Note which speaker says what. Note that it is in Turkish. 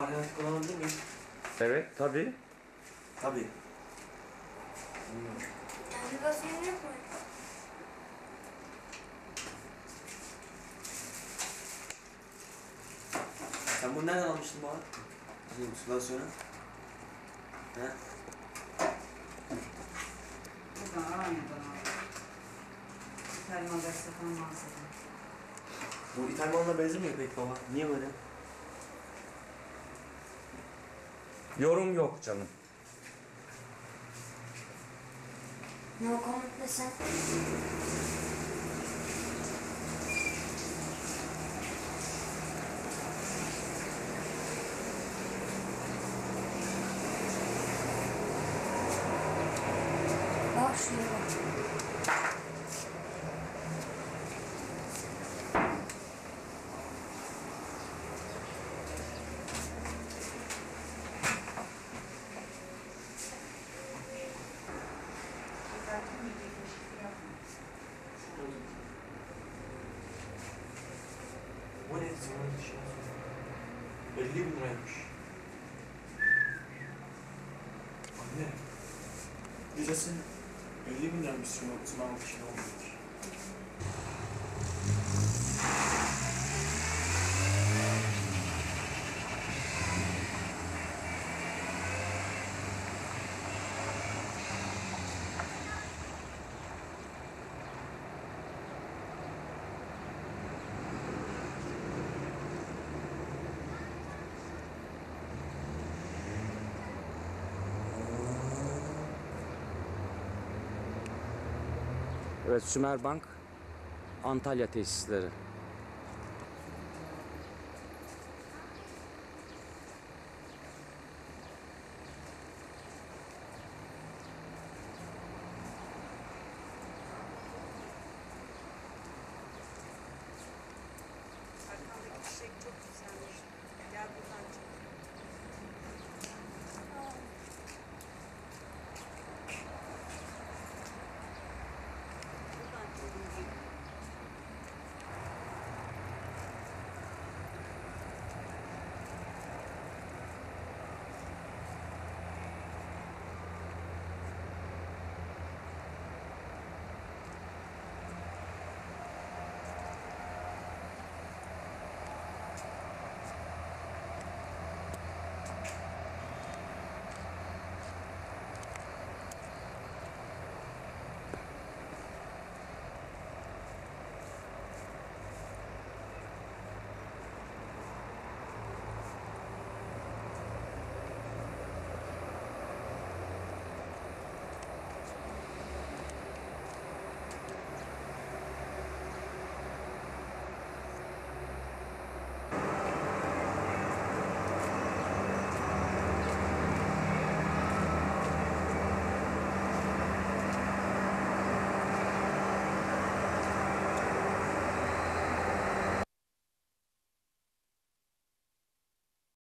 Speaker 1: Alternatif kullanabilir miyim?
Speaker 2: Evet, tabii.
Speaker 1: Tabii.
Speaker 3: Navigasyon yok mu?
Speaker 1: Sen bunu nereden almıştın bu arada? Bizim simülasyonu. He?
Speaker 4: Buradan Alanya'dan aldım. İtalyan dersi falan mağazadan.
Speaker 1: Bu İtalyanla benzemiyor pek baba. Niye böyle?
Speaker 2: Yorum yok canım.
Speaker 3: No comment desen. Bak şuraya bak.
Speaker 1: Bu ne? Sana bir şey yazıyor. 50 bin liraymış. Anne. Gecesine 50 bin liraymış sınav için olmuş.
Speaker 2: Evet, Sümerbank Antalya tesisleri.